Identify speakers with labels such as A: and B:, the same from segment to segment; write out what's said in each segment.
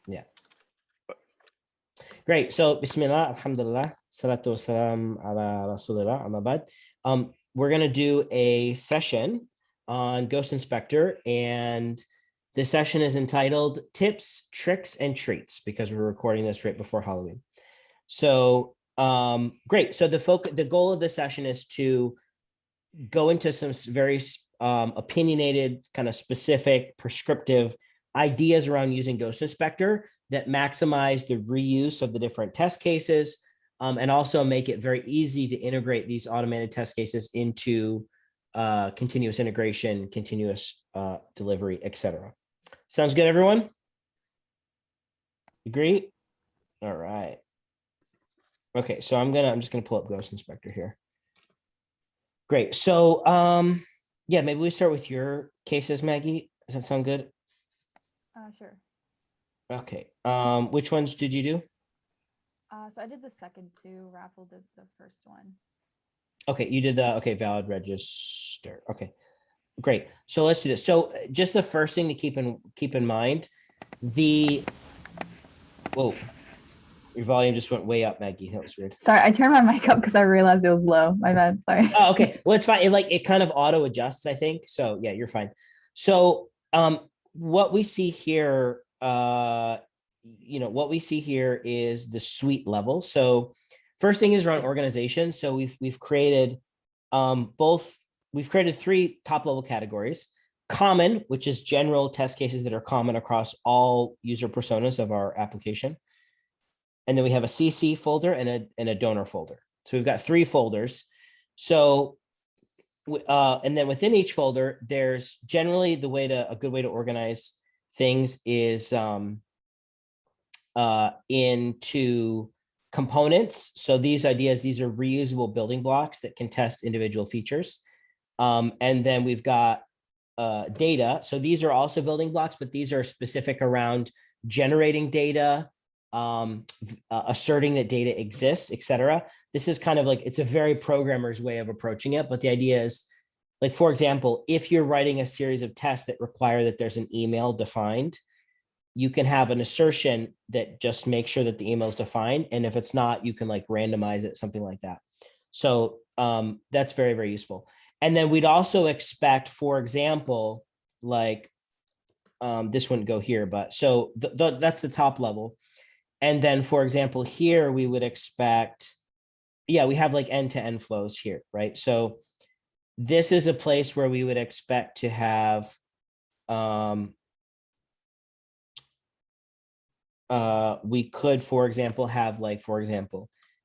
A: Yeah. Great. So, Bismillah, Alhamdulillah, Salatu Wassalam ala Rasulillah, amma ba'd. We're going to do a session on Ghost Inspector, and the session is entitled Tips, Tricks, and Treats, because we're recording this right before Halloween. So, great. So the goal of the session is to go into some very opinionated, kind of specific, prescriptive ideas around using Ghost Inspector that maximize the reuse of the different test cases, and also make it very easy to integrate these automated test cases into continuous integration, continuous delivery, etc. Sounds good, everyone? Agree? All right. Okay, so I'm just gonna pull up Ghost Inspector here. Great. So yeah, maybe we start with your cases, Maggie. Does that sound good?
B: Sure.
A: Okay. Which ones did you do?
B: So I did the second two. Raffle did the first one.
A: Okay, you did the valid register. Okay, great. So let's do this. So just the first thing to keep in mind, whoa, your volume just went way up, Maggie. That was weird.
B: Sorry, I turned my mic up because I realized it was low. My bad. Sorry.
A: Oh, okay. Well, it's fine. It kind of auto adjusts, I think. So yeah, you're fine. So what we see here, what we see here is the suite level. So first thing is around organization. So we've created three top level categories: common, which is general test cases that are common across all user personas of our application. And then we have a CC folder and a donor folder. So we've got three folders. So, and then within each folder, there's generally a good way to organize things is into components. So these are reusable building blocks that can test individual features. And then we've got data. So these are also building blocks, but these are specific around generating data, asserting that data exists, etc. This is kind of like, it's a very programmer's way of approaching it. But the idea is, like, for example, if you're writing a series of tests that require that there's an email defined, you can have an assertion that just makes sure that the email is defined. And if it's not, you can like randomize it, something like that. So that's very, very useful. And then we'd also expect, for example, like this wouldn't go here, but so that's the top level. And then, for example, here we would expect, yeah, we have like end-to-end flows here, right? So this is a place where we would expect to have, we could, for example, have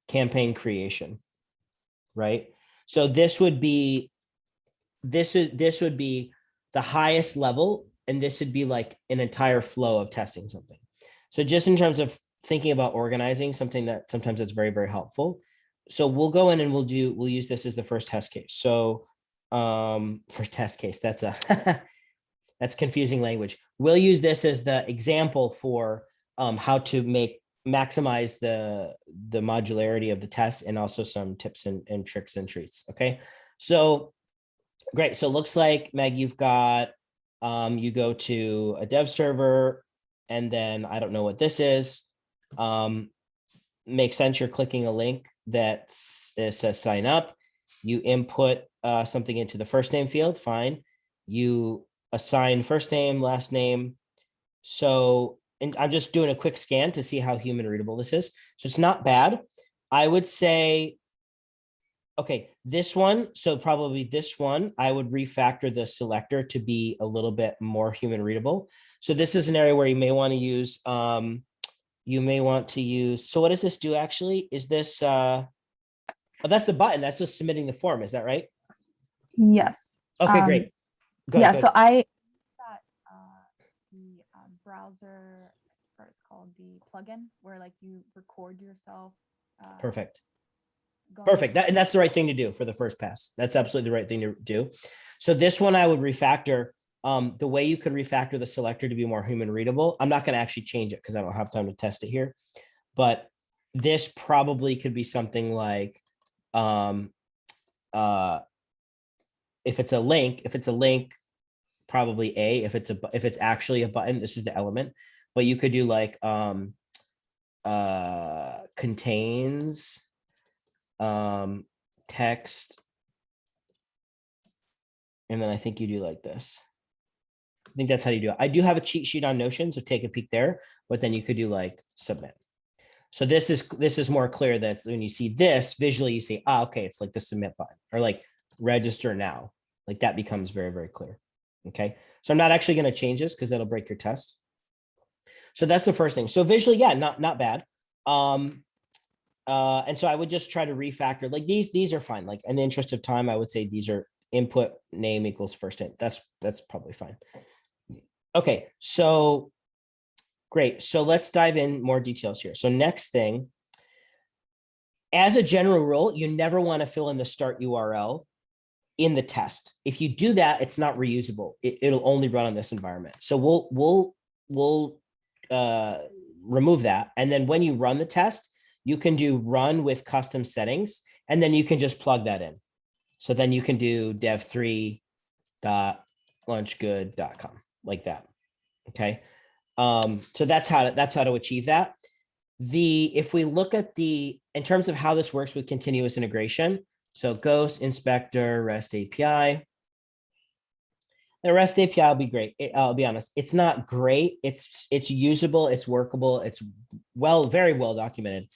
A: campaign creation, right? So this would be the highest level, and this would be like an entire flow of testing something. So just in terms of thinking about organizing something, that sometimes it's very, very helpful. So we'll go in and we'll use this as the first test case. So first test case, that's that's confusing language. We'll use this as the example for how to maximize the modularity of the test, and also some tips and tricks and treats. Okay, so great. So it looks like, Meg, you've got you go to a dev server, and then I don't know what this is. Makes sense. You're clicking a link that says sign up. You input something into the first name field. Fine. You assign first name, last name. So, and I'm just doing a quick scan to see how human readable this is. So it's not bad. I would say, okay, this one. So probably this one, I would refactor the selector to be a little bit more human readable. So this is an area where you may want to use, so what does this do actually? Is this, oh, that's the button. That's just submitting the form. Is that right?
B: Yes.
A: Okay, great.
B: Go ahead. So I got the browser, or it's called the plugin, where like you record yourself.
A: Perfect. Perfect. And that's the right thing to do for the first pass. That's absolutely the right thing to do. So this one I would refactor. The way you could refactor the selector to be more human readable, I'm not going to actually change it because I don't have time to test it here, but this probably could be something like, if it's a link, probably A. If it's actually a button, this is the element. but you could do like contains text, and then I think you do like this. I think that's how you do it. I do have a cheat sheet on Notion, so take a peek there, but then you could do like submit. So this is more clear that when you see this visually, you say, okay, it's like the submit button or like register now. Like that becomes very, very clear. Okay. So I'm not actually going to change this because that'll break your test. So that's the first thing. So visually, yeah, not bad. And so I would just try to refactor like these are fine. Like in the interest of time, I would say these are input name equals first name. That's probably fine. Okay. So great. So let's dive in more details here. So next thing, as a general rule, you never want to fill in the start URL in the test. If you do that, it's not reusable. It'll only run on this environment. So we'll remove that. And then when you run the test, you can do run with custom settings, and then you can just plug that in. So then you can do dev3.launchgood.com like that. Okay. So that's how to achieve that. If we look at in terms of how this works with continuous integration, so Ghost Inspector REST API. The REST API will be great. I'll be honest, it's not great. It's usable, it's workable, it's very well documented.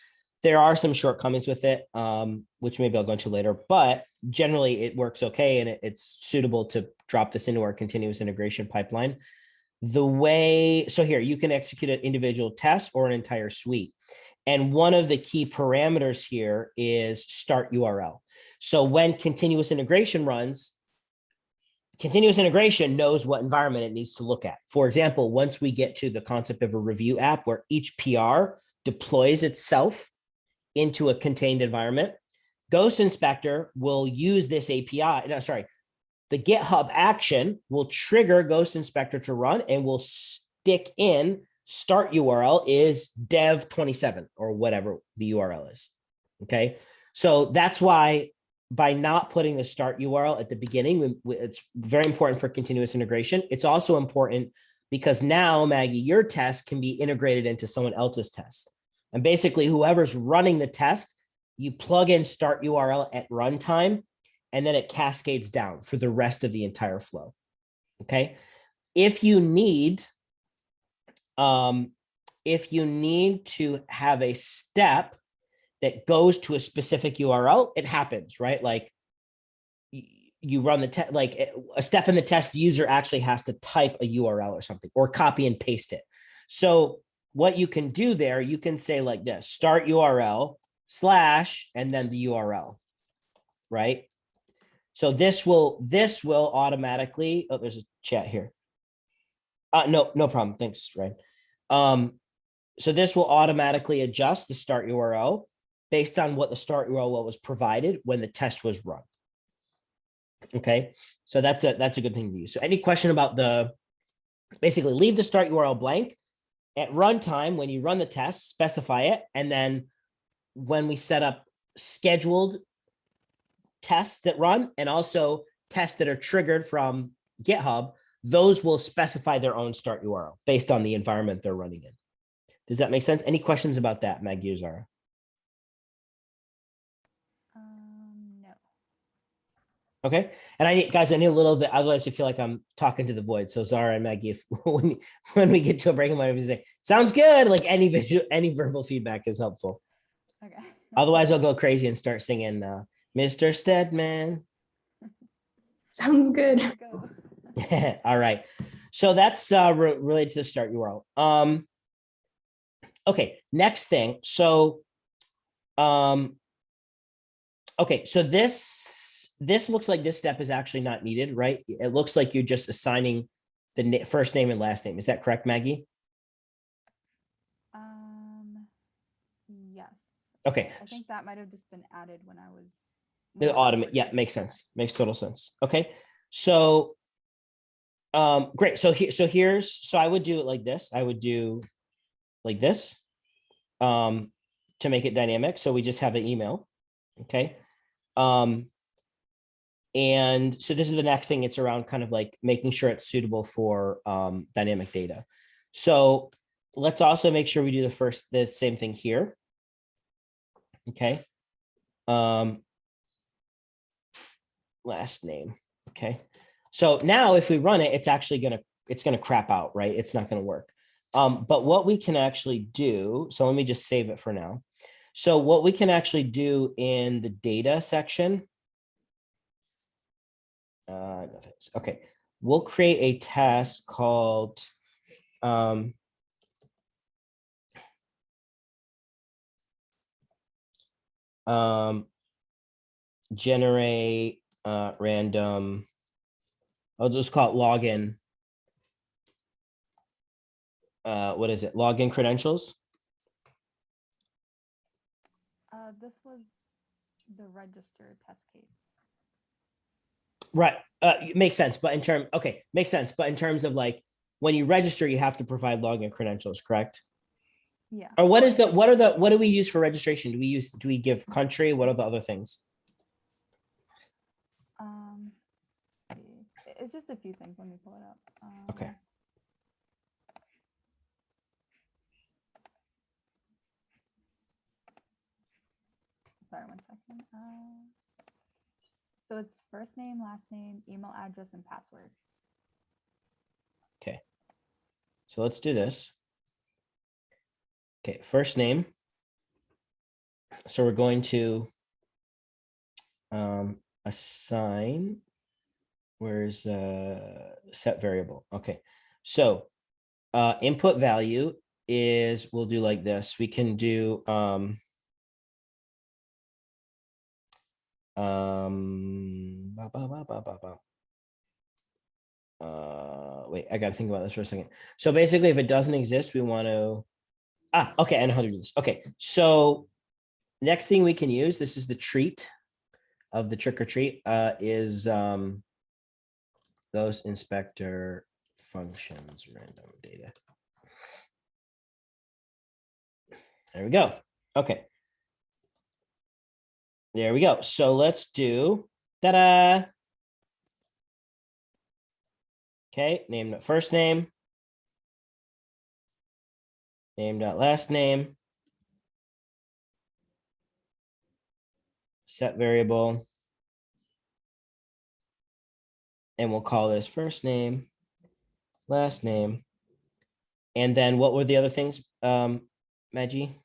A: There are some shortcomings with it, which maybe I'll go into later, but generally it works okay, and it's suitable to drop this into our continuous integration pipeline. So here you can execute an individual test or an entire suite. And one of the key parameters here is start URL. So when continuous integration runs, continuous integration knows what environment it needs to look at. For example, once we get to the concept of a review app where each PR deploys itself into a contained environment, Ghost Inspector will use this API. No, sorry. The GitHub action will trigger Ghost Inspector to run and will stick in start URL is dev27 or whatever the URL is. Okay. So that's why by not putting the start URL at the beginning, it's very important for continuous integration. It's also important because now, Maggie, your test can be integrated into someone else's test. And basically, whoever's running the test, you plug in start URL at runtime, and then it cascades down for the rest of the entire flow. Okay. If you need to have a step that goes to a specific URL, it happens, right? Like you run the test, like a step in the test, the user actually has to type a URL or something or copy and paste it. So what you can do there, you can say like this, start URL / and then the URL, right? So this will automatically, oh, there's a chat here. No problem. Thanks, Ryan. So this will automatically adjust the start URL based on what the start URL was provided when the test was run. Okay, so that's a good thing to use. So any question about basically leave the start URL blank at runtime. When you run the test, specify it, and then when we set up scheduled tests that run and also tests that are triggered from GitHub, those will specify their own start URL based on the environment they're running in. Does that make sense? Any questions about that, Maggie or Zara?
B: No.
A: Okay. And I need a little bit, otherwise I feel like I'm talking to the void. So Zara and Maggie, if when we get to a break, I'm going to say, sounds good. Like any verbal feedback is helpful.
B: Okay.
A: Otherwise I'll go crazy and start singing Mr. Stedman.
C: Sounds good.
B: Go.
A: All right. So that's related to the start URL. Okay, next thing. So, okay, so this looks like this step is actually not needed, right? It looks like you're just assigning the first name and last name. Is that correct, Maggie?
B: Yes.
A: Okay.
B: I think that might have just been added when I was.
A: The automate, yeah, makes sense. Makes total sense. Okay, so, great. So I would do it like this. I would do like this, to make it dynamic. So we just have an email. Okay. And so this is the next thing. It's around kind of like making sure it's suitable for dynamic data. So let's also make sure we do the same thing here. Okay. Last name. Okay. So now if we run it, it's actually it's gonna crap out, right? It's not gonna work. But what we can actually do, so let me just save it for now. So what we can actually do in the data section, okay, we'll create a task called generate random, I'll just call it login. What is it? Login credentials.
B: This was the register test case.
A: Right. Makes sense. But in terms, okay, makes sense. But in terms of like when you register, you have to provide login credentials, correct?
B: Yeah.
A: Or what do we use for registration? Do we give country? What are the other things?
B: It's just a few things. Let me pull it up.
A: Okay.
B: Sorry, 1 second. So it's first name, last name, email address, and password.
A: Okay. So let's do this. Okay, first name. So we're going to assign, where's set variable. Okay. So input value is, we'll do like this. We can do wait, I gotta think about this for a second. So basically, if it doesn't exist, we want to okay, I know how to do this. Okay, so next thing we can use, this is the treat of the trick or treat, is those inspector functions random data. There we go. Okay. There we go. So let's do ta-da. Okay, name dot first name. Name dot last name. Set variable. And we'll call this first name, last name. And then what were the other things, Maggie?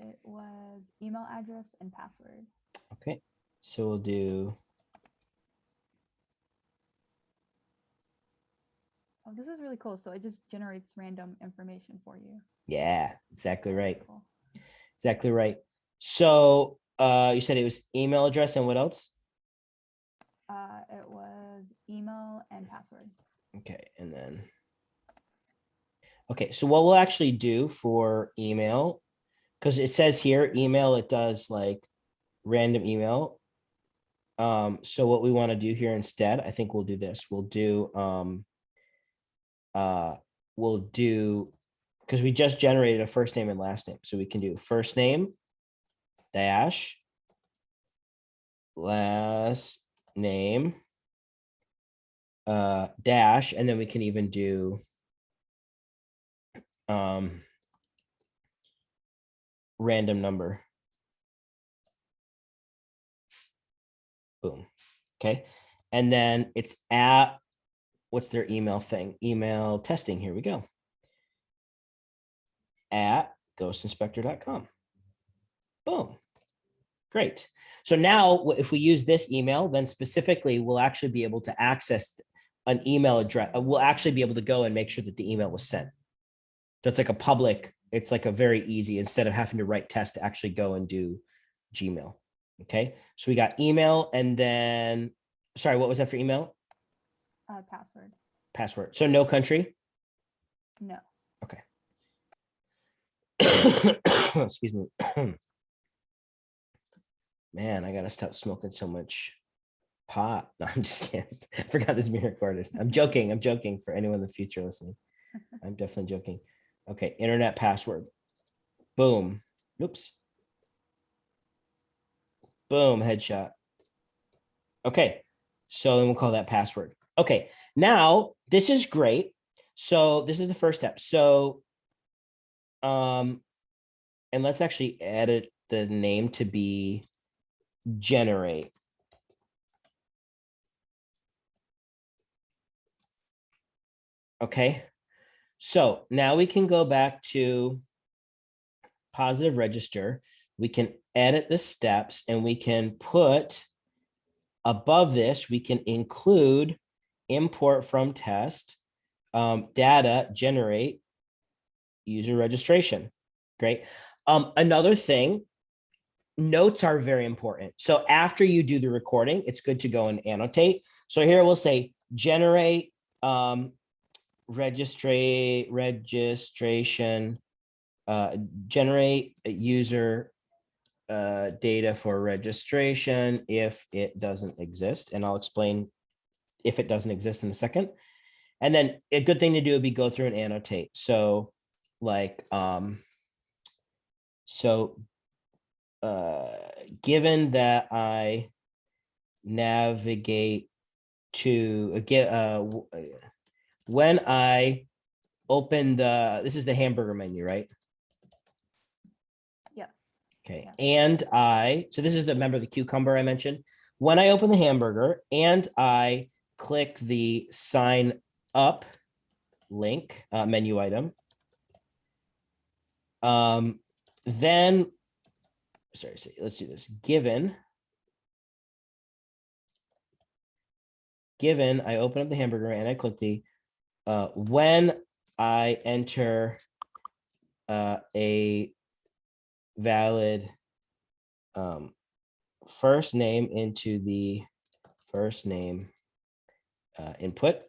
B: It was email address and password.
A: Okay, so we'll do.
B: Oh, this is really cool. So it just generates random information for you.
A: Yeah, exactly right.
B: Cool.
A: Exactly right. So you said it was email address and what else?
B: It was email and password.
A: Okay, and then. Okay, so what we'll actually do for email, because it says here email, it does like random email. So what we want to do here instead, I think we'll do this. We'll do because we just generated a first name and last name. So we can do first name dash last name dash, and then we can even do random number. Boom. Okay. And then it's at, what's their email thing? Email testing. Here we go. At ghostinspector.com. Boom. Great. So now if we use this email, then specifically we'll actually be able to access an email address. We'll actually be able to go and make sure that the email was sent. So it's like a public, it's like a very easy, instead of having to write test, to actually go and do Gmail. Okay. So we got email, and then, sorry, what was that for email?
B: Password.
A: Password. So no country?
B: No.
A: Okay. Excuse me. Man, I gotta stop smoking so much pot. No, I'm just kidding. I forgot this is being recorded. I'm joking. I'm joking for anyone in the future listening. I'm definitely joking. Okay, internet password. Boom. Oops. Boom, headshot. Okay, so then we'll call that password. Okay, now this is great. So this is the first step. So, and let's actually edit the name to be generate. Okay. So now we can go back to positive register. We can edit the steps and we can put above this, we can include import from test, data generate user registration. Great. Another thing, notes are very important. So after you do the recording, it's good to go and annotate. So here we'll say generate registration, generate user data for registration if it doesn't exist. And I'll explain if it doesn't exist in a second. And then a good thing to do would be go through and annotate. So like, given that I navigate to get when I open this is the hamburger menu, right?
B: Yeah.
A: Okay.
B: Yeah.
A: So this is the, remember the cucumber I mentioned? When I open the hamburger and I click the sign up link, menu item, then, sorry, let's do this. Given I open up the hamburger and I click the, when I enter a valid first name into the first name input,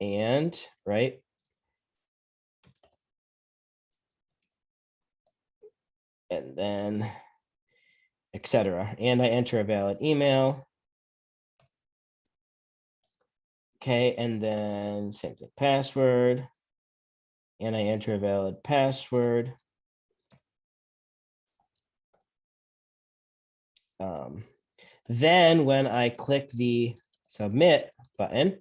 A: and right, and then etc. And I enter a valid email. Okay, and then same thing, password, and I enter a valid password. Then when I click the submit button,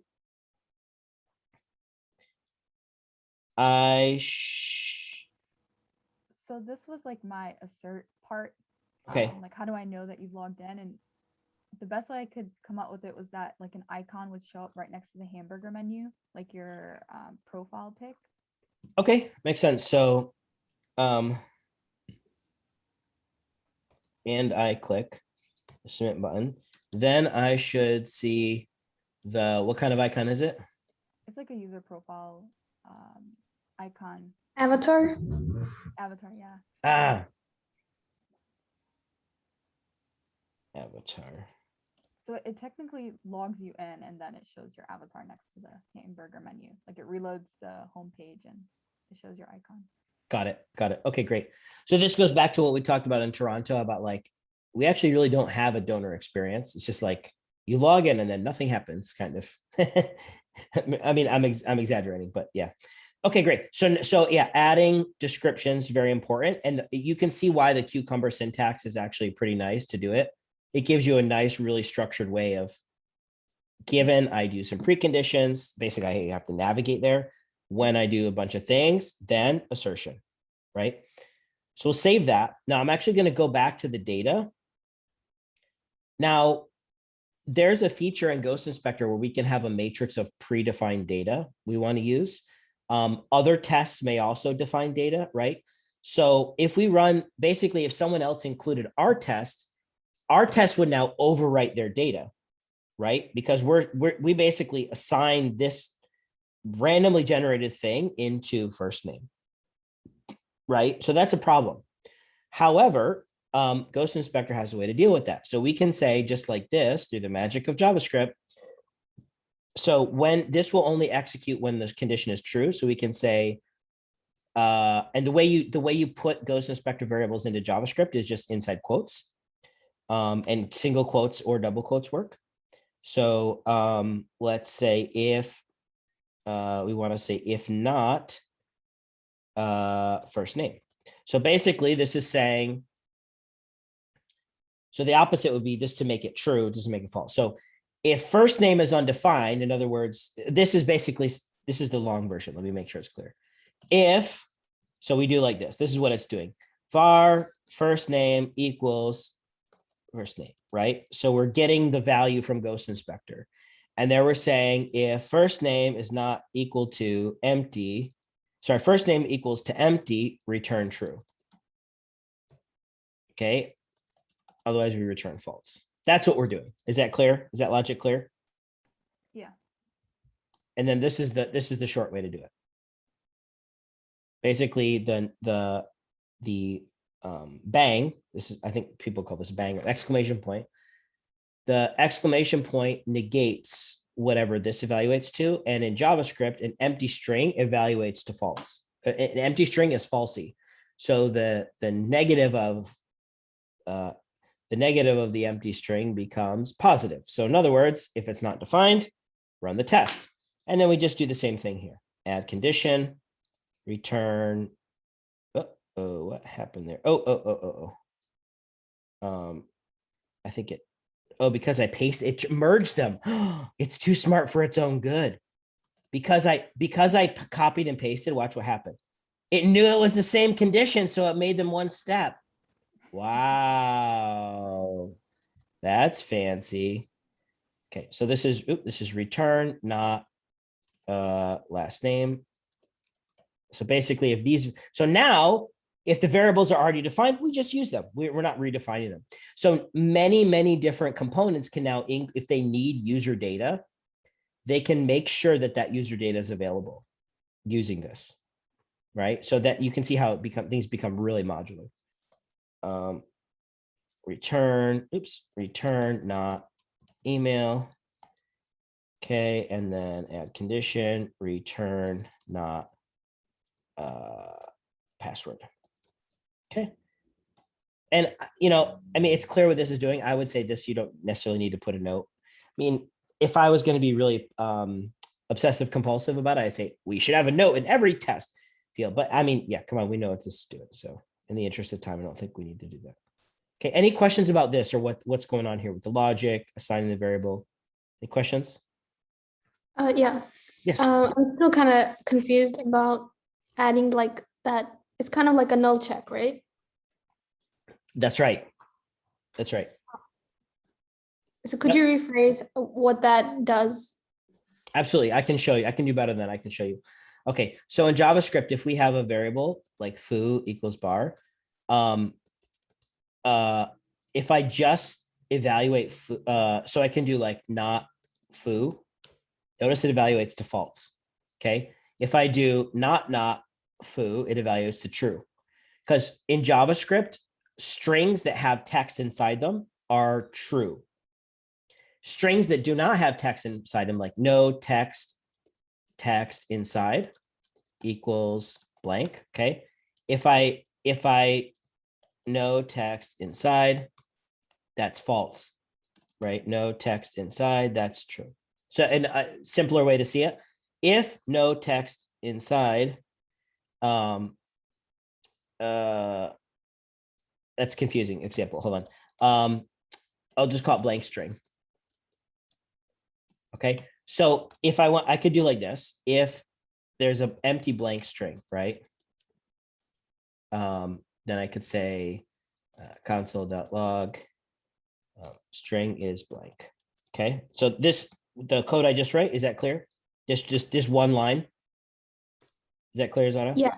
B: So this was like my assert part.
A: Okay.
B: Like, how do I know that you've logged in? And the best way I could come up with it was that like an icon would show up right next to the hamburger menu, like your profile pic.
A: Okay, makes sense. So, and I click the submit button, then I should see what kind of icon is it?
B: It's like a user profile icon.
C: Avatar.
B: Avatar, yeah.
A: Avatar.
B: So it technically logs you in and then it shows your avatar next to the hamburger menu. Like it reloads the home page and it shows your icon.
A: Got it. Okay, great. So this goes back to what we talked about in Toronto about like, we actually really don't have a donor experience. It's just like you log in and then nothing happens, kind of. I mean, I'm exaggerating, but yeah. Okay, great. So yeah, adding descriptions, very important. And you can see why the cucumber syntax is actually pretty nice to do it. It gives you a nice, really structured way of, given I do some preconditions, basically I have to navigate there. When I do a bunch of things, then assertion, right? So we'll save that. Now I'm actually going to go back to the data. Now, there's a feature in Ghost Inspector where we can have a matrix of predefined data we want to use. Other tests may also define data, right? So if we run, basically, if someone else included our test would now overwrite their data, right? Because we basically assign this randomly generated thing into first name, right? So that's a problem. However, Ghost Inspector has a way to deal with that. So we can say just like this through the magic of JavaScript. So when this will only execute when the condition is true. So we can say, and the way you put Ghost Inspector variables into JavaScript is just inside quotes, and single quotes or double quotes work. So let's say if we want to say if not first name. So basically this is saying, so the opposite would be just to make it true, just to make it false. So if first name is undefined, in other words, this is basically this is the long version. Let me make sure it's clear. If, so we do like this. This is what it's doing. Var first name equals first name, right? So we're getting the value from Ghost Inspector. And there we're saying if first name is not equal to empty, sorry, first name equals to empty, return true. Okay. Otherwise we return false. That's what we're doing. Is that clear? Is that logic clear?
B: Yeah.
A: And then this is the short way to do it. Basically the bang, this is, I think people call this bang or exclamation point. The exclamation point negates whatever this evaluates to. And in JavaScript, an empty string evaluates to false. An empty string is falsy. So the negative of the empty string becomes positive. So in other words, if it's not defined, run the test. And then we just do the same thing here. Add condition, return. Oh, what happened there? I think it, because I pasted it, merged them. It's too smart for its own good. Because I copied and pasted, watch what happened. It knew it was the same condition, so it made them one step. Wow. That's fancy. Okay, so this is return, not last name. So basically if these, so now if the variables are already defined, we just use them. We're not redefining them. So many different components can now, if they need user data, they can make sure that that user data is available using this, right? So that you can see how things become really modular. Return not email. Okay, and then add condition, return not password. Okay. And, I mean, it's clear what this is doing. I would say this, you don't necessarily need to put a note. I mean, if I was going to be really obsessive compulsive about it, I'd say we should have a note in every test field. But I mean, yeah, come on, we know it's just do it. So in the interest of time, I don't think we need to do that. Okay, any questions about this or what's going on here with the logic, assigning the variable? Any questions?
C: Yeah.
A: Yes.
C: I'm still kind of confused about adding like that. It's kind of like a null check, right?
A: That's right. That's right.
C: So could you rephrase what that does?
A: Absolutely. I can show you. I can do better than that. I can show you. Okay. So in JavaScript, if we have a variable like foo equals bar, if I just evaluate foo, so I can do like not foo, notice it evaluates to false. Okay. If I do not foo, it evaluates to true. Because in JavaScript, strings that have text inside them are true. Strings that do not have text inside them, like no text inside equals blank. Okay. If I no text inside, that's false, right? No text inside, that's true. So a simpler way to see it, if no text inside, that's confusing example. Hold on. I'll just call it blank string. Okay. So if I want, I could do like this. If there's an empty blank string, right? Then I could say console.log string is blank. Okay. So the code I just write, is that clear? Just this one line. Is that clear, Zana?
C: Yeah.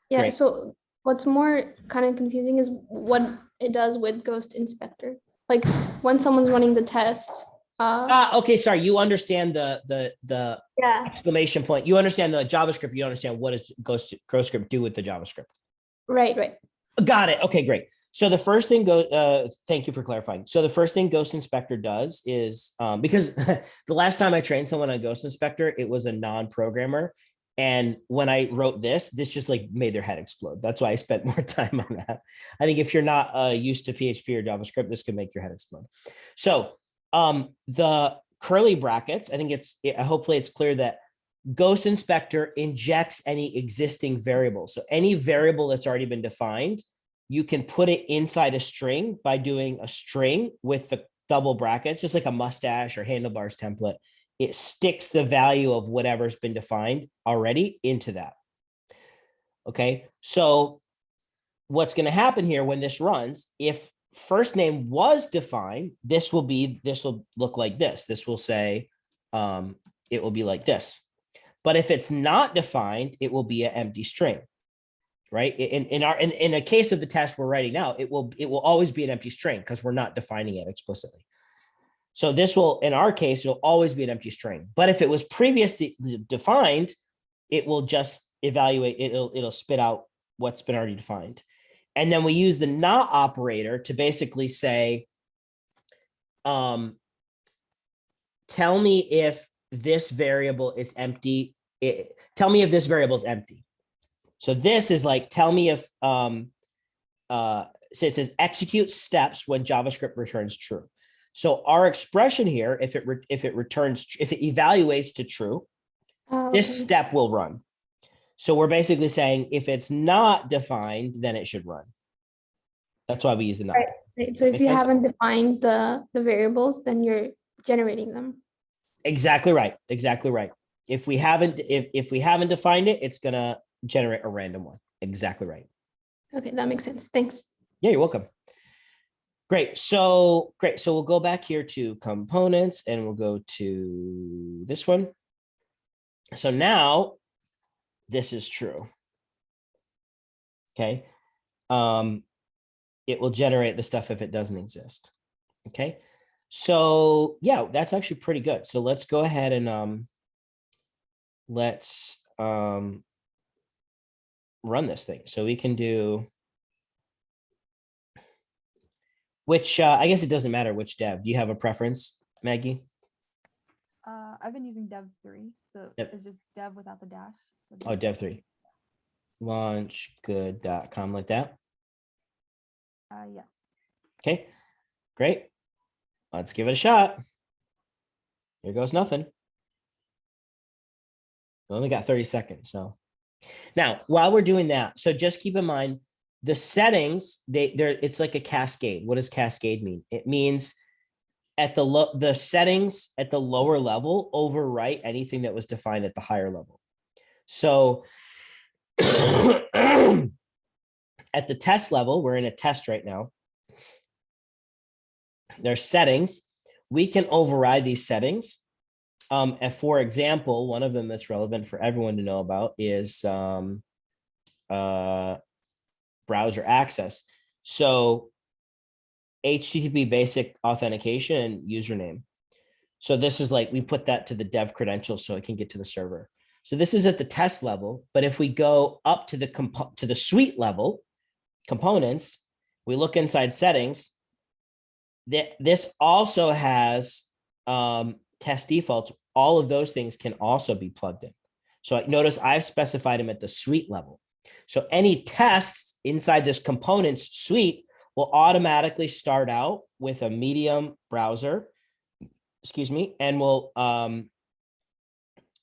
C: Yeah.
A: Great.
C: So what's more kind of confusing is what it does with Ghost Inspector. Like when someone's running the test.
A: Okay, sorry. You understand the
C: Yeah.
A: exclamation point. You understand the JavaScript. You understand what does GhostScript do with the JavaScript.
C: Right.
A: Got it. Okay, great. So the first thing thank you for clarifying. So the first thing Ghost Inspector does is because the last time I trained someone on Ghost Inspector, it was a non-programmer. And when I wrote this just like made their head explode. That's why I spent more time on that. I think if you're not used to PHP or JavaScript, this could make your head explode. So the curly brackets, I think hopefully it's clear that Ghost Inspector injects any existing variable. So any variable that's already been defined, you can put it inside a string by doing a string with the double brackets, just like a mustache or handlebars template it sticks the value of whatever's been defined already into that. Okay, so what's going to happen here when this runs, if first name was defined, this will look like this. This will say, it will be like this. But if it's not defined, it will be an empty string, right? In a case of the test we're writing now, it will always be an empty string because we're not defining it explicitly. So this will, in our case, it'll always be an empty string. But if it was previously defined, it will just evaluate, it'll spit out what's been already defined. And then we use the not operator to basically say, tell me if this variable is empty. Tell me if this variable is empty. So this is like, tell me if, so it says execute steps when JavaScript returns true. So our expression here, if it evaluates to true, this step will run. So we're basically saying if it's not defined, then it should run. That's why we use the not.
C: Right. So if you haven't defined the variables, then you're generating them.
A: Exactly right. Exactly right. If we haven't defined it, it's gonna generate a random one. Exactly right.
C: Okay, that makes sense. Thanks.
A: Yeah, you're welcome. Great. So we'll go back here to components and we'll go to this one. So now this is true. Okay. It will generate the stuff if it doesn't exist. Okay. So yeah, that's actually pretty good. So let's go ahead and let's run this thing. So we can do which I guess it doesn't matter which dev. Do you have a preference, Maggie?
B: I've been using dev 3, so
A: Yep.
B: it's just dev without the dash. So
A: Oh, dev 3. Launchgood.com like that.
B: Yeah.
A: Okay, great. Let's give it a shot. Here goes nothing. We only got 30 seconds. So now while we're doing that, so just keep in mind the settings, it's like a cascade. What does cascade mean? It means at the settings at the lower level overwrite anything that was defined at the higher level. So at the test level, we're in a test right now. There's settings. We can override these settings. And for example, one of them that's relevant for everyone to know about is browser access. So HTTP basic authentication and username. So this is like, we put that to the dev credentials so it can get to the server. So this is at the test level, but if we go up to the suite level, components, we look inside settings, this also has test defaults. All of those things can also be plugged in. So notice I've specified them at the suite level. So any tests inside this components suite will automatically start out with a medium browser, and will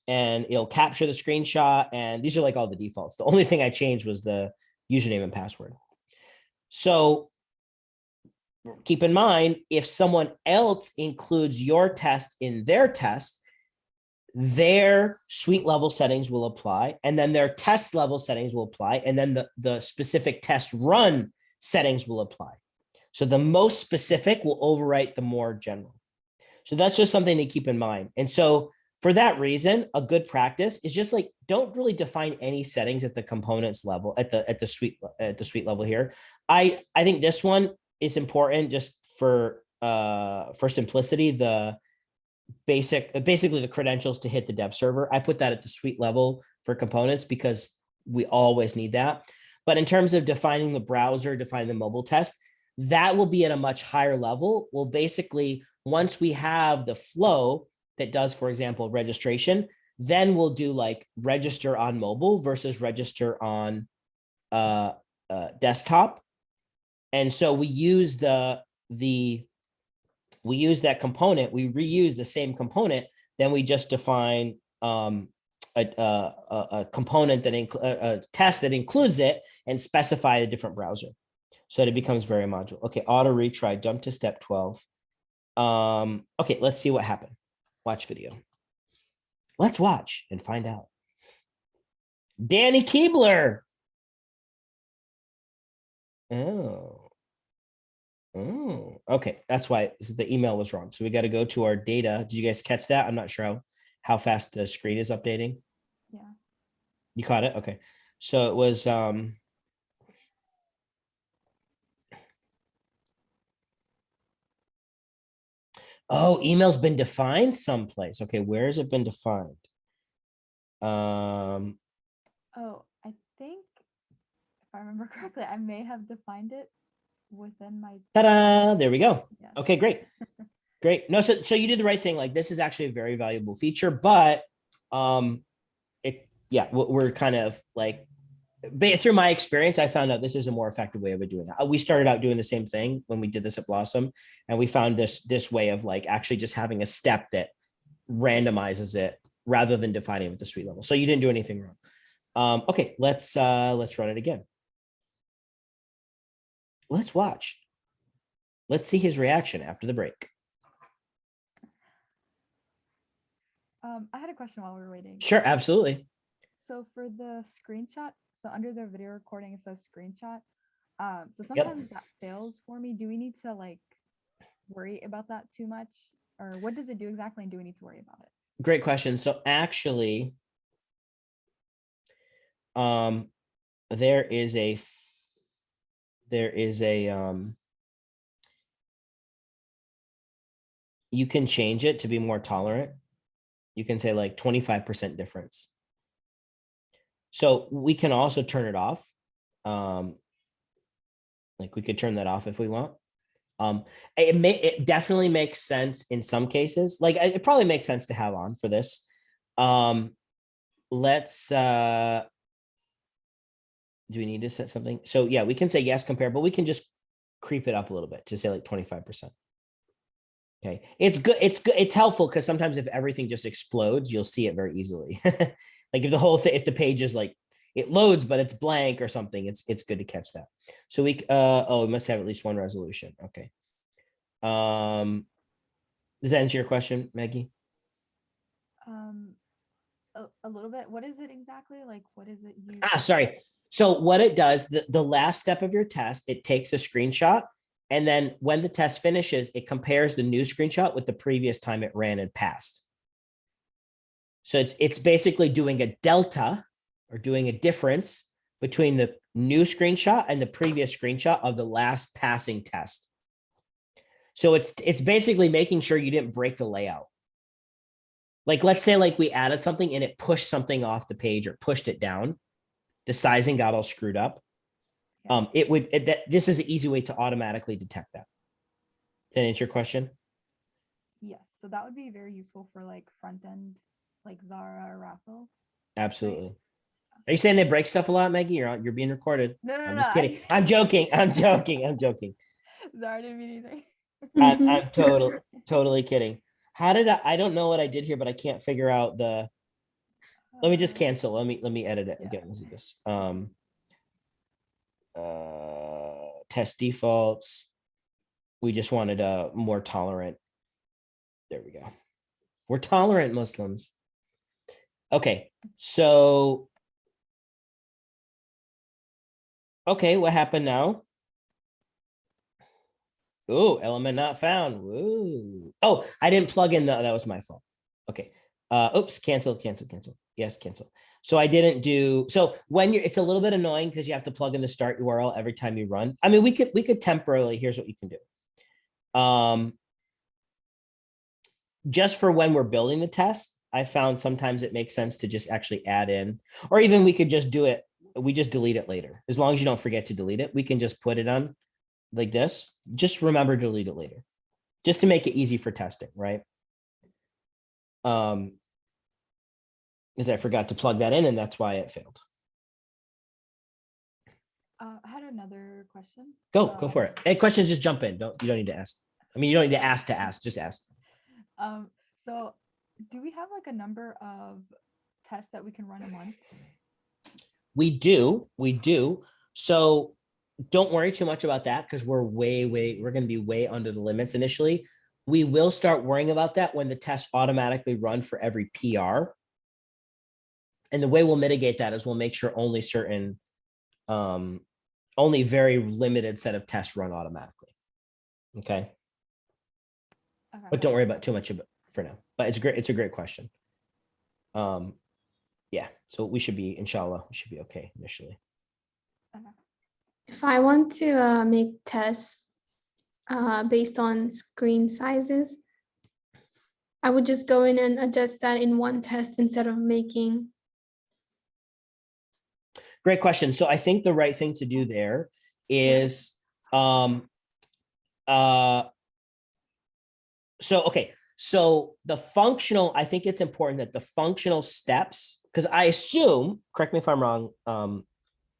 A: and it'll capture the screenshot. And these are like all the defaults. The only thing I changed was the username and password. So keep in mind, if someone else includes your test in their test, their suite level settings will apply, and then their test level settings will apply, and then the specific test run settings will apply. So the most specific will overwrite the more general. So that's just something to keep in mind. And so for that reason, a good practice is just like, don't really define any settings at the components level, at the suite level here. I think this one is important just for simplicity. The basically the credentials to hit the dev server, I put that at the suite level for components because we always need that. But in terms of defining the browser, defining the mobile test, that will be at a much higher level. Well, basically, once we have the flow that does, for example, registration, then we'll do like register on mobile versus register on desktop. And so we use that component, we reuse the same component, then we just define a component that a test that includes it and specify a different browser. So that it becomes very modular. Okay, auto retry, jump to step 12. Okay, let's see what happened. Watch video. Let's watch and find out. Danny Keebler. Oh. Oh, okay. That's why the email was wrong. So we got to go to our data. Did you guys catch that? I'm not sure how fast the screen is updating.
B: Yeah.
A: You caught it? Okay. So it was oh, email's been defined someplace. Okay, where has it been defined?
B: Oh, I think if I remember correctly, I may have defined it within my.
A: Ta-da! There we go.
B: Yeah.
A: Okay, great. Great. No, so you did the right thing. Like this is actually a very valuable feature, but we're kind of like through my experience, I found out this is a more effective way of doing it. We started out doing the same thing when we did this at Blossom, and we found this way of like actually just having a step that randomizes it rather than defining it with the suite level. So you didn't do anything wrong. Okay, let's run it again. Let's watch. Let's see his reaction after the break.
B: I had a question while we were waiting.
A: Sure, absolutely.
B: So for the screenshot, so under the video recording, it says screenshot. So sometimes that fails for me. Do we need to like worry about that too much? Or what does it do exactly? And do we need to worry about it?
A: Great question. So actually, there is a you can change it to be more tolerant. You can say like 25% difference. So we can also turn it off. Like we could turn that off if we want. It definitely makes sense in some cases. Like it probably makes sense to have on for this. Let's do we need to set something? So yeah, we can say yes compare, but we can just creep it up a little bit to say like 25%. Okay, it's good. It's good. It's helpful because sometimes if everything just explodes, you'll see it very easily. Like if the whole thing, if the page is like it loads, but it's blank or something, it's good to catch that. So we we must have at least one resolution. Okay. Does that answer your question, Maggie?
B: A little bit. What is it exactly? Like, what is it you?
A: Sorry. So what it does, the last step of your test, it takes a screenshot. And then when the test finishes, it compares the new screenshot with the previous time it ran and passed. So it's basically doing a delta or doing a difference between the new screenshot and the previous screenshot of the last passing test. So it's basically making sure you didn't break the layout. Like, let's say like we added something and it pushed something off the page or pushed it down. The sizing got all screwed up. This is an easy way to automatically detect that. Does that answer your question?
B: Yes. So that would be very useful for like front end, like Zara or Raffle.
A: Absolutely. Are you saying they break stuff a lot, Maggie? You're being recorded.
B: No,
A: I'm just kidding. I'm joking. I'm joking.
B: Zara didn't mean anything.
A: I'm totally kidding. How did I don't know what I did here, but I can't figure out the. Let me just cancel. Let me edit it again. Let's do this. Test defaults. We just wanted a more tolerant. There we go. We're tolerant Muslims. Okay, so. Okay, what happened now? Oh, element not found. Woo. Oh, I didn't plug in that was my fault. Okay. Oops, cancel. Yes, cancel. So I didn't do so when it's a little bit annoying because you have to plug in the start URL every time you run. I mean, we could temporarily, here's what you can do. Just for when we're building the test, I found sometimes it makes sense to just actually add in, or even we could just do it. We just delete it later. As long as you don't forget to delete it, we can just put it on like this. Just remember to delete it later, just to make it easy for testing, right? Because I forgot to plug that in and that's why it failed.
B: I had another question.
A: Go for it. Any questions, just jump in. You don't need to ask. I mean, you don't need to ask, just ask.
B: So do we have like a number of tests that we can run a month?
A: We do. So don't worry too much about that because we're going to be way under the limits initially. We will start worrying about that when the tests automatically run for every PR. And the way we'll mitigate that is we'll make sure only certain, only very limited set of tests run automatically. Okay.
B: Okay.
A: But don't worry about too much of it for now. But it's great. It's a great question. Yeah. So we should be, inshallah, we should be okay initially.
B: Okay.
C: If I want to make tests based on screen sizes, I would just go in and adjust that in one test instead of making.
A: Great question. So I think the right thing to do there is, so the functional, I think it's important that the functional steps, because I assume, correct me if I'm wrong,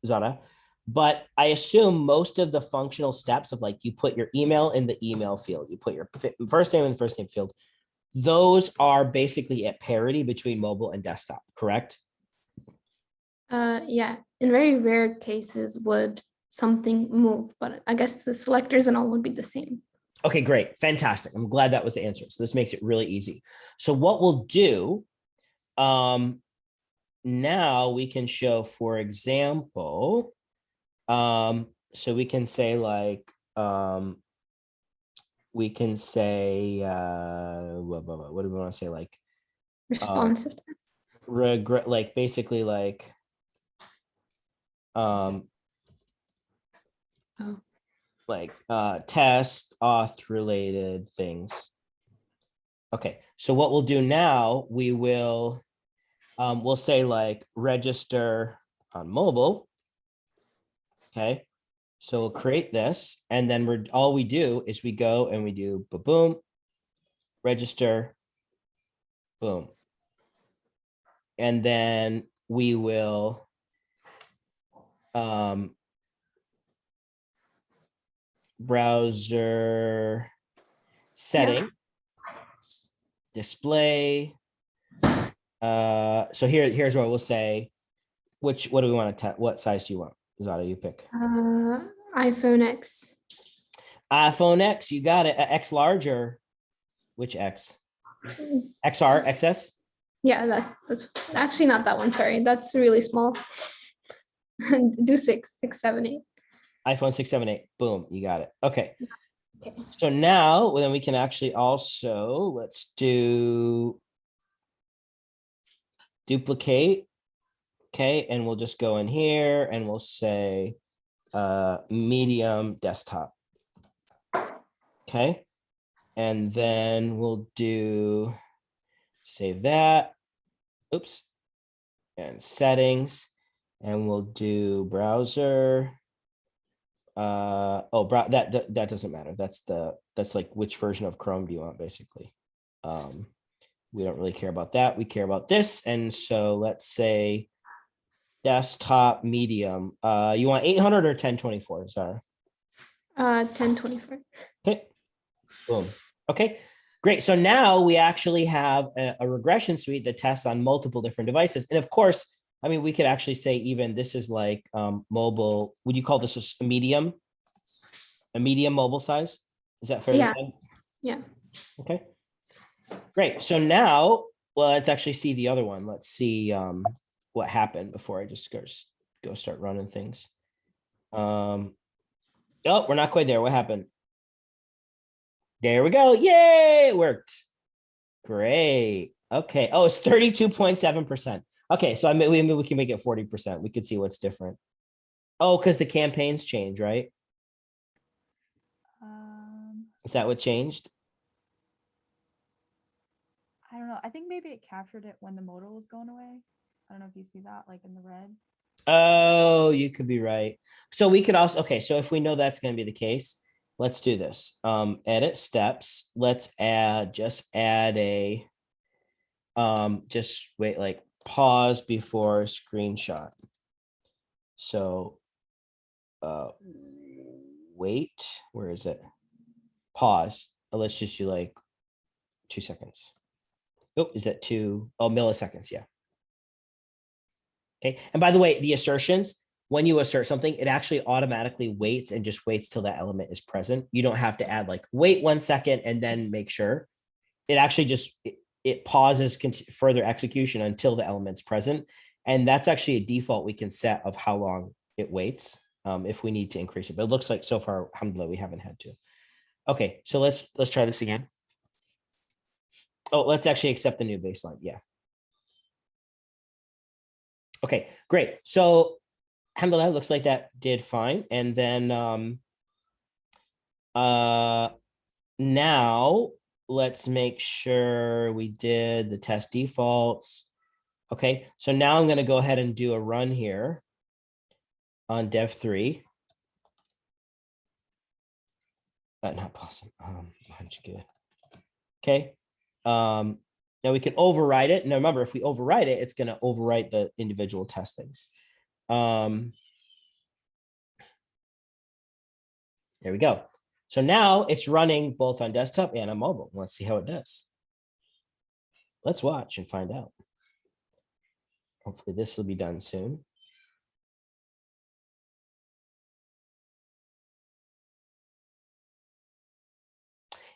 A: Zara, but I assume most of the functional steps of like you put your email in the email field, you put your first name in the first name field, those are basically at parity between mobile and desktop, correct?
C: Yeah, in very rare cases would something move, but I guess the selectors and all would be the same.
A: Okay, great. Fantastic. I'm glad that was the answer. So this makes it really easy. So what we'll do, now we can show, for example, so we can say like, we can say, what do we want to say? Like,
C: Responsive.
A: regret, like basically like, like test auth related things. Okay, so what we'll do now, we will, we'll say like register on mobile. Okay, so we'll create this, and then all we do is we go and we do boom, register, boom. And then we will browser setting, display. So here's what we'll say. What do we want to what size do you want? Zada, you pick.
C: iPhone X.
A: iPhone X, you got it. X larger. Which X? XR, XS?
C: Yeah, that's actually not that one. Sorry, that's really small. Do 6, 7, 8.
A: iPhone 6, 7, 8. Boom, you got it. Okay.
C: Okay.
A: So now then we can actually also, let's do duplicate. Okay, and we'll just go in here and we'll say medium desktop. Okay, and then we'll do, save that. Oops. And settings, and we'll do browser. That doesn't matter. That's like which version of Chrome do you want, basically. We don't really care about that. We care about this. And so let's say desktop medium. You want 800 or 1024, Zara?
C: 1024.
A: Okay. Boom. Okay. Great. So now we actually have a regression suite that tests on multiple different devices. And of course, I mean, we could actually say even this is like mobile. Would you call this a medium? A medium mobile size? Is that fair?
C: Yeah. Yeah.
A: Okay. Great. So now, well, let's actually see the other one. Let's see what happened before I just go start running things. Oh, we're not quite there. What happened? There we go. Yay, it worked. Great. Okay. Oh, it's 32.7%. Okay, so maybe we can make it 40%. We could see what's different. Oh, because the campaigns change, right? Is that what changed?
B: I don't know. I think maybe it captured it when the modal was going away. I don't know if you see that, like in the red.
A: Oh, you could be right. So we could also, okay, so if we know that's going to be the case, let's do this. Edit steps. Let's just add a, just wait, like pause before screenshot. So, wait, where is it? Pause. Let's just do like 2 seconds. Oh, is that 2? Oh, milliseconds. Yeah. Okay. And by the way, the assertions, when you assert something, it actually automatically waits and just waits till that element is present. You don't have to add like, wait 1 second and then make sure. It actually just, it pauses further execution until the element's present. And that's actually a default we can set of how long it waits if we need to increase it. But it looks like so far, alhamdulillah, we haven't had to. Okay, so let's try this again. Oh, let's actually accept the new baseline. Yeah. Okay, great. So alhamdulillah, looks like that did fine. And then now let's make sure we did the test defaults. Okay, so now I'm going to go ahead and do a run here on dev3. Not possible. Good. Okay. Now we can override it. Now remember, if we override it, it's going to overwrite the individual testings. There we go. So now it's running both on desktop and on mobile. Let's see how it does. Let's watch and find out. Hopefully this will be done soon.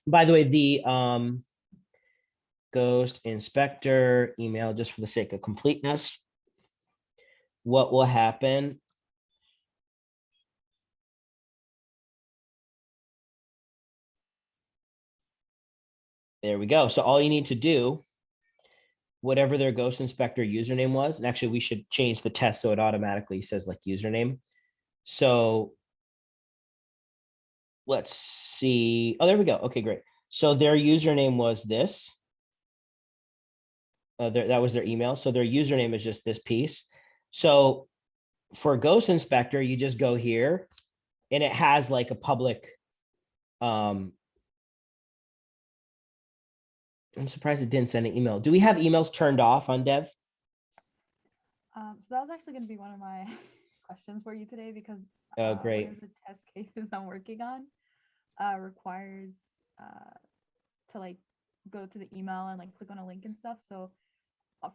A: By the way, the Ghost Inspector email, just for the sake of completeness, what will happen? There we go. So all you need to do, whatever their Ghost Inspector username was, and actually we should change the test so it automatically says like username. So let's see. Oh, there we go. Okay, great. So their username was this. That was their email. So their username is just this piece. So for Ghost Inspector, you just go here and it has like a public. I'm surprised it didn't send an email. Do we have emails turned off on dev?
B: So that was actually going to be one of my questions for you today, because
A: Great.
B: one of the test cases I'm working on requires to like go to the email and like click on a link and stuff. So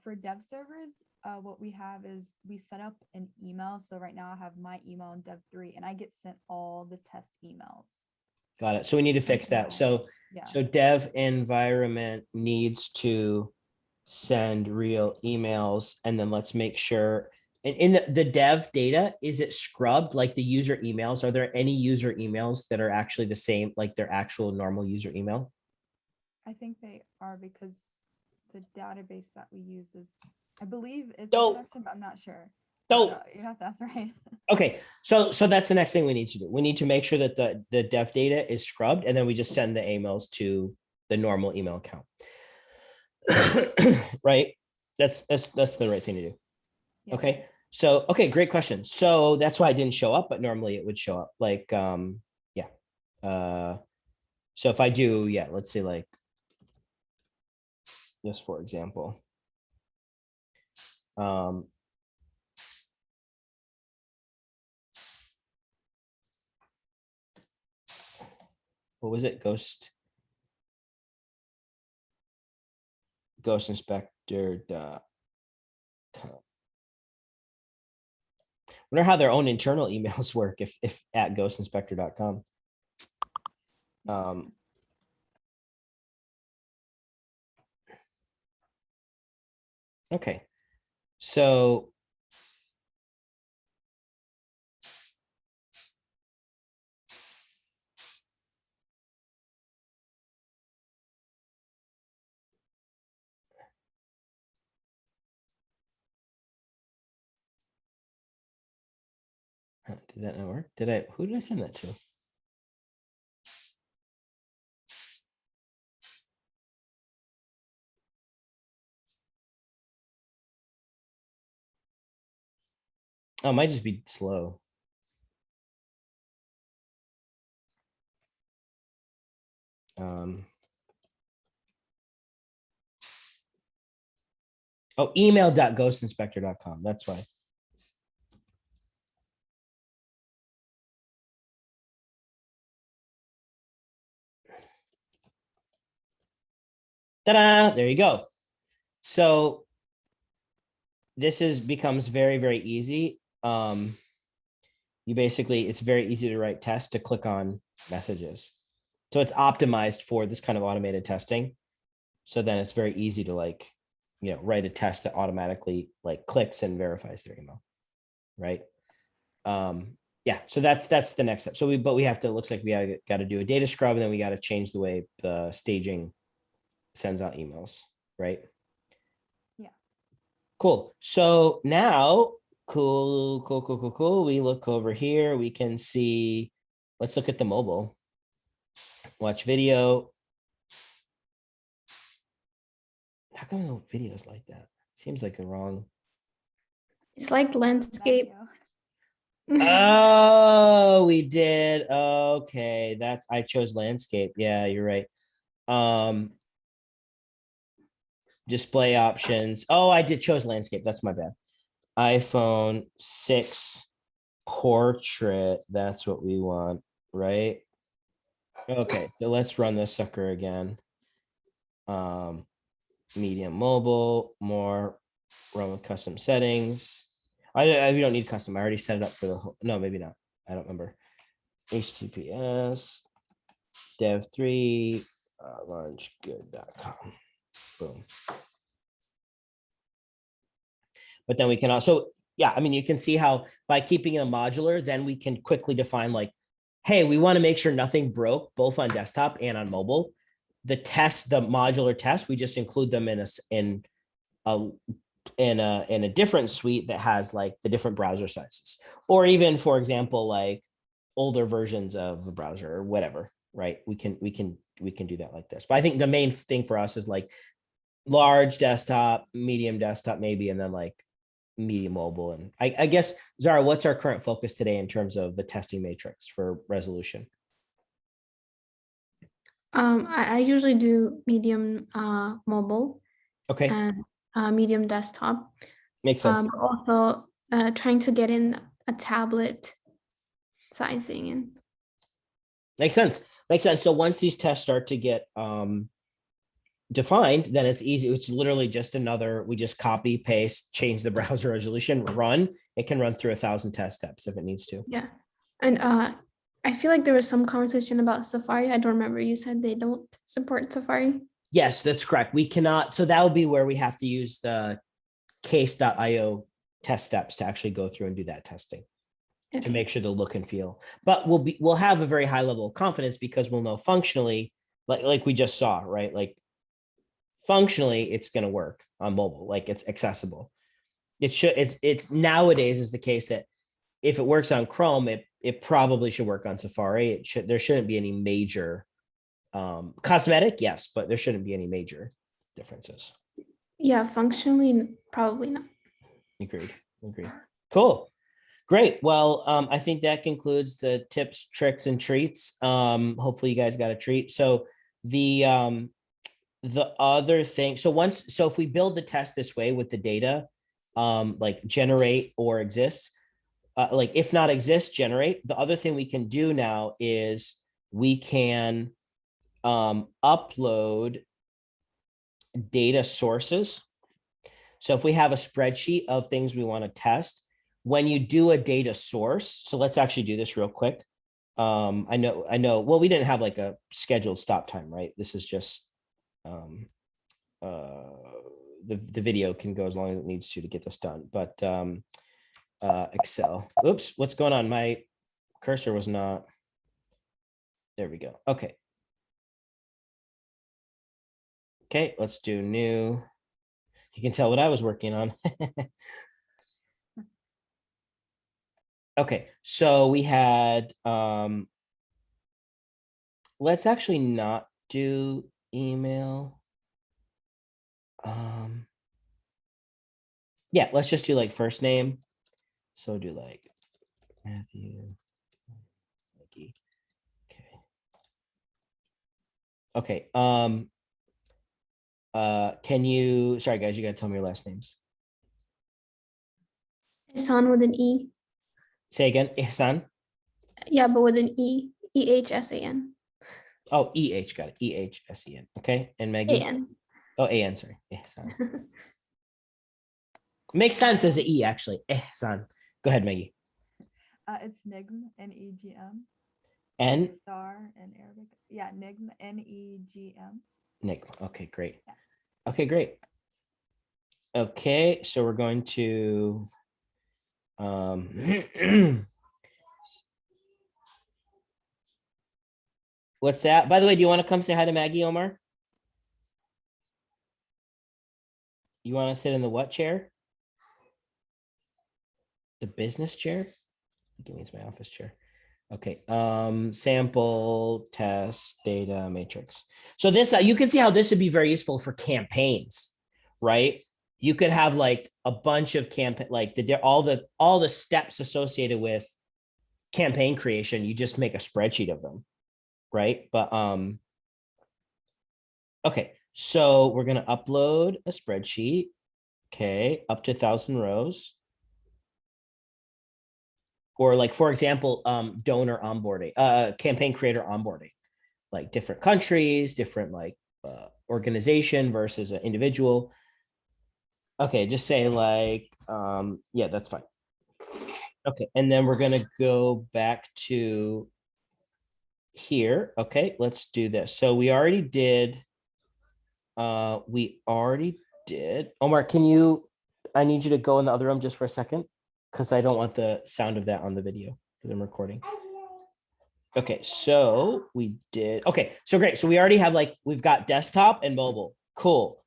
B: for dev servers, what we have is we set up an email. So right now I have my email in dev3 and I get sent all the test emails.
A: Got it. So we need to fix that. So
B: yeah.
A: So dev environment needs to send real emails, and then let's make sure. And in the dev data, is it scrubbed like the user emails? Are there any user emails that are actually the same, like their actual normal user email?
B: I think they are, because the database that we use is, I believe it's
A: So-
B: production, but I'm not sure.
A: So
B: You have to ask, right?
A: okay, so that's the next thing we need to do. We need to make sure that the dev data is scrubbed, and then we just send the emails to the normal email account. Right? That's the right thing to do.
B: Yeah.
A: Okay. So, okay, great question. So that's why I didn't show up, but normally it would show up like, yeah. So if I do, yeah, let's say like, just for example, what was it? Ghost Inspector. Wonder how their own internal emails work if at ghostinspector.com. Okay, so did that not work? Who did I send that to? Oh, it might just be slow. Oh, email.ghostinspector.com. That's why. Ta-da! There you go. So this becomes very, very easy. You basically, it's very easy to write tests to click on messages. So it's optimized for this kind of automated testing. So then it's very easy to like write a test that automatically like clicks and verifies their email, right? Yeah, so that's the next step. So we have to, it looks like we got to do a data scrub, and then we got to change the way the staging sends out emails, right?
B: Yeah.
A: Cool. So now, cool. We look over here, we can see, let's look at the mobile. Watch video. How come no videos like that? Seems like the wrong.
C: It's like landscape.
A: Oh, we did. Okay, I chose landscape. Yeah, you're right. Display options. Oh, I did chose landscape. That's my bad. iPhone 6 portrait. That's what we want, right? Okay, so let's run this sucker again. Medium mobile, more, run with custom settings. We don't need custom. I already set it up for the whole, no, maybe not. I don't remember. HTTPS dev3 launchgood.com. Boom. But then we can also, yeah, I mean, you can see how by keeping it modular, then we can quickly define like, hey, we want to make sure nothing broke both on desktop and on mobile. The modular test, we just include them in a different suite that has like the different browser sizes, or even, for example, like older versions of a browser or whatever, right? We can do that like this. But I think the main thing for us is like large desktop, medium desktop, maybe, and then like medium mobile. And I guess, Zara, what's our current focus today in terms of the testing matrix for resolution?
C: I usually do medium mobile
A: Okay,
C: and medium desktop.
A: makes sense.
C: Also trying to get in a tablet sizing in.
A: Makes sense. So once these tests start to get defined, then it's easy. It's literally just we just copy, paste, change the browser resolution, run. It can run through 1,000 test steps if it needs to.
C: Yeah. And I feel like there was some conversation about Safari. I don't remember. You said they don't support Safari.
A: Yes, that's correct. We cannot. So that would be where we have to use the case.io test steps to actually go through and do that testing to make sure the look and feel. But we'll have a very high level of confidence because we'll know functionally, like we just saw, right? Like functionally, it's going to work on mobile. Like it's accessible. It's nowadays is the case that if it works on Chrome, it probably should work on Safari. There shouldn't be any major cosmetic, yes, but there shouldn't be any major differences.
C: Yeah, functionally, probably not.
A: Agreed. Cool. Great. Well, I think that concludes the tips, tricks, and treats. Hopefully you guys got a treat. So the other thing, so if we build the test this way with the data, like generate or exists, like if not exists, generate. The other thing we can do now is we can upload data sources. So if we have a spreadsheet of things we want to test, when you do a data source, so let's actually do this real quick. I know, well, we didn't have like a scheduled stop time, right? This is just, the video can go as long as it needs to get this done, but Excel, oops, what's going on? My cursor was not, there we go. Okay, let's do new. You can tell what I was working on. Okay, so we had, let's actually not do email. Yeah, let's just do like first name. So do like Matthew. Okay. Can you, sorry guys, you gotta tell me your last names.
C: Ihsan with an E.
A: Say again, Ihsan.
C: Yeah, but with an E. EHSAN.
A: Oh, EH, got it. EHSEN. Okay. And Maggie?
C: AN.
A: Oh, AN, sorry. Ihsan. Makes sense as an E, actually. Ihsan. Go ahead, Maggie.
B: It's Nigm, Negm.
A: N?
B: Star in Arabic. Yeah, Nigm, Negm.
A: Nick. Okay, great.
B: Yeah.
A: Okay, great. Okay, so we're going to what's that? By the way, do you want to come say hi to Maggie, Omar? You want to sit in the what chair? The business chair? Give me my office chair. Okay. Sample test data matrix. So this you can see how this would be very useful for campaigns, right? You could have like a bunch of campaign, like all the steps associated with campaign creation. You just make a spreadsheet of them, right? But okay. So we're gonna upload a spreadsheet. Okay, up to 1,000 rows. Or like, for example, donor onboarding, campaign creator onboarding, like different countries, different like organization versus an individual. Okay, just say like, yeah, that's fine. Okay, and then we're gonna go back to here. Okay, let's do this. So we already did, Omar, I need you to go in the other room just for a second because I don't want the sound of that on the video because I'm recording. Okay, so we did, okay, so great. So we already have we've got desktop and mobile. Cool.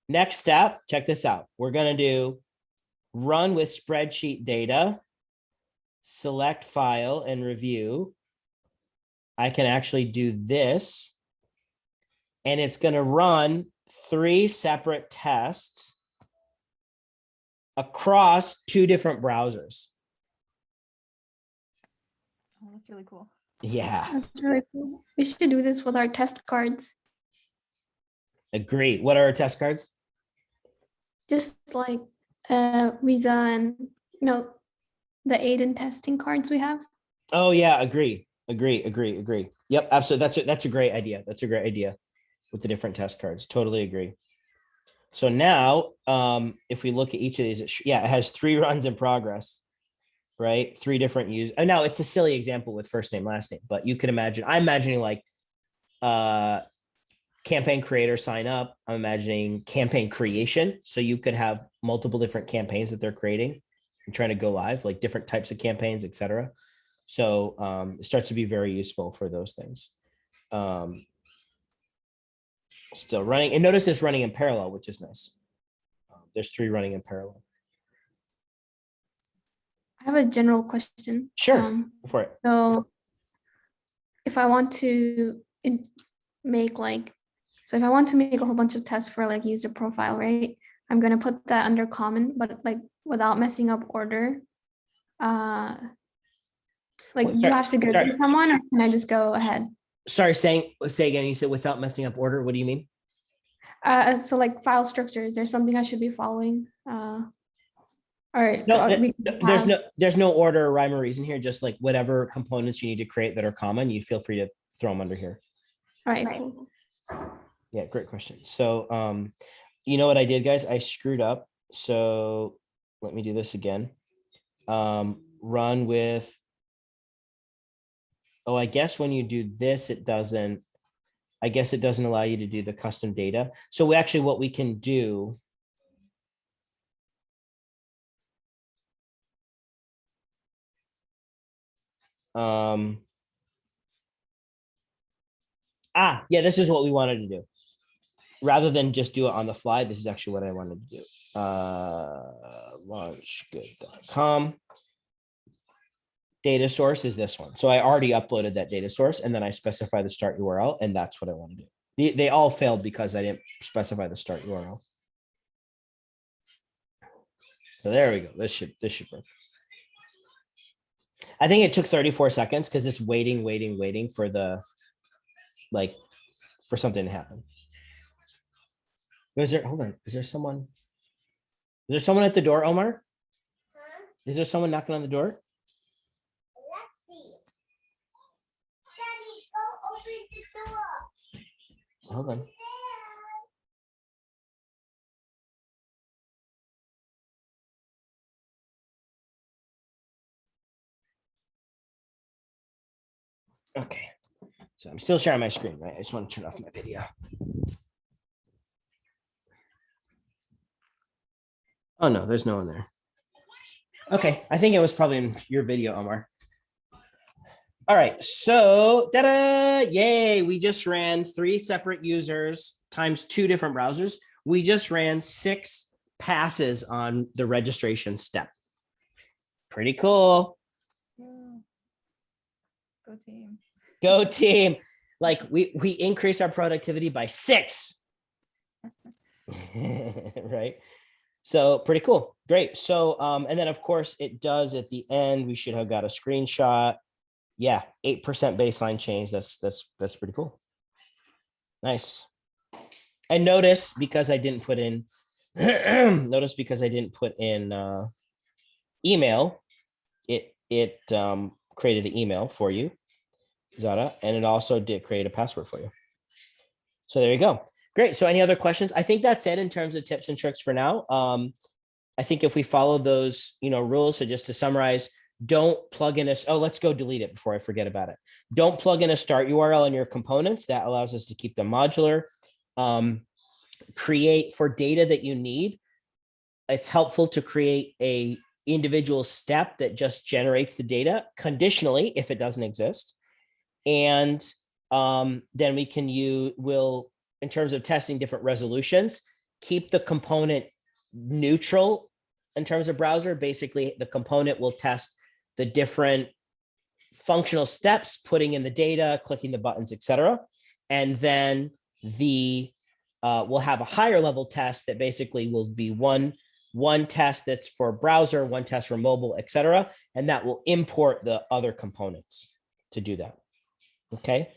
A: Next step, check this out. We're gonna do run with spreadsheet data, select file and review. I can actually do this and it's gonna run 3 separate tests across 2 different browsers.
B: Oh, that's really cool.
A: Yeah,
C: That's really cool. We should do this with our test cards.
A: agree. What are our test cards?
C: Just like Visa and the Aiden testing cards we have.
A: Oh yeah, agree. Yep, absolutely. That's a great idea. That's a great idea with the different test cards. Totally agree. So now, if we look at each of these, it has 3 runs in progress, right? 3 different users. And now it's a silly example with first name, last name, but you can imagine, I'm imagining like campaign creator sign up. I'm imagining campaign creation. So you could have multiple different campaigns that they're creating and trying to go live, like different types of campaigns, etc. So it starts to be very useful for those things. Still running, and notice it's running in parallel, which is nice. There's 3 running in parallel.
C: I have a general question.
A: Sure, for it.
C: So if I want to make if I want to make a whole bunch of tests for like user profile, right? I'm gonna put that under common, but like without messing up order. Like
A: Well,
C: do you have to go through someone or can I just go ahead?
A: Sorry, say again. You said without messing up order. What do you mean?
C: So like file structure, is there something I should be following? Or
A: No,
C: we
A: there's no order or rhyme or reason here. Just like whatever components you need to create that are common, you feel free to throw them under here.
C: all right, cool.
A: Yeah, great question. So, you know what I did, guys? I screwed up. So let me do this again. Run with. Oh, I guess when you do this, it doesn't. I guess it doesn't allow you to do the custom data. So what we can do. Yeah, this is what we wanted to do. Rather than just do it on the fly, this is actually what I wanted to do. Launchgood.com. Data source is this one. So I already uploaded that data source and then I specify the start URL, and that's what I want to do. They all failed because I didn't specify the start URL. So there we go. This should work. I think it took 34 seconds because it's waiting for the for something to happen. Hold on. Is there someone at the door, Omar?
D: Huh?
A: Is there someone knocking on the door?
D: Let's see. Daddy, go open the door.
A: Hold on. Okay. So I'm still sharing my screen, right? I just want to turn off my video. Oh, no, there's no one there. Okay, I think it was probably in your video, Omar. All right, so ta-da! Yay, we just ran 3 separate users times 2 different browsers. We just ran 6 passes on the registration step. Pretty cool.
B: Yeah. Go team.
A: Go team. Like we increased our productivity by 6. Right? So pretty cool. Great. So and then of course it does at the end. We should have got a screenshot. Yeah, 8% baseline change. That's pretty cool. Nice. And notice because I didn't put in email, it created an email for you, Zara, and it also did create a password for you. So there you go. Great. So any other questions? I think that's it in terms of tips and tricks for now. I think if we follow those, rules, so just to summarize, don't plug in let's go delete it before I forget about it. Don't plug in a start URL in your components. That allows us to keep them modular. Create for data that you need. It's helpful to create a individual step that just generates the data conditionally if it doesn't exist. And then we'll, in terms of testing different resolutions, keep the component neutral in terms of browser. Basically, the component will test the different functional steps, putting in the data, clicking the buttons, etc. And then we'll have a higher level test that basically will be one test that's for browser, one test for mobile, etc. And that will import the other components to do that. Okay.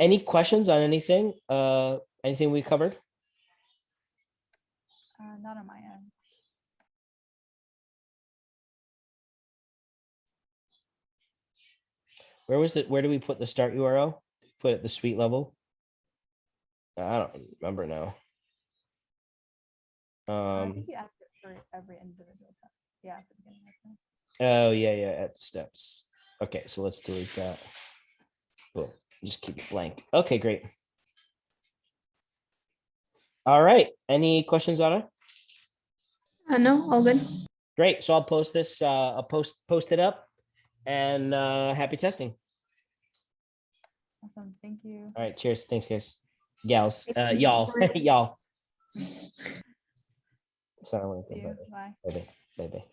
A: Any questions on anything? Anything we covered?
B: Not on my end.
A: Where do we put the start URL? Put it at the suite level? I don't remember now.
B: I think you asked it for every individual test. Yeah, at the beginning, I think.
A: Oh yeah, at steps. Okay, so let's delete that. Cool. Just keep it blank. Okay, great. All right. Any questions, Anna?
C: No, all good.
A: Great. So I'll post this. I'll post it up, and happy testing.
B: Awesome. Thank you.
A: All right. Cheers. Thanks, guys. Gals.
C: Thank you.
A: Y'all. Y'all.
B: See you. Bye.
A: Bye bye.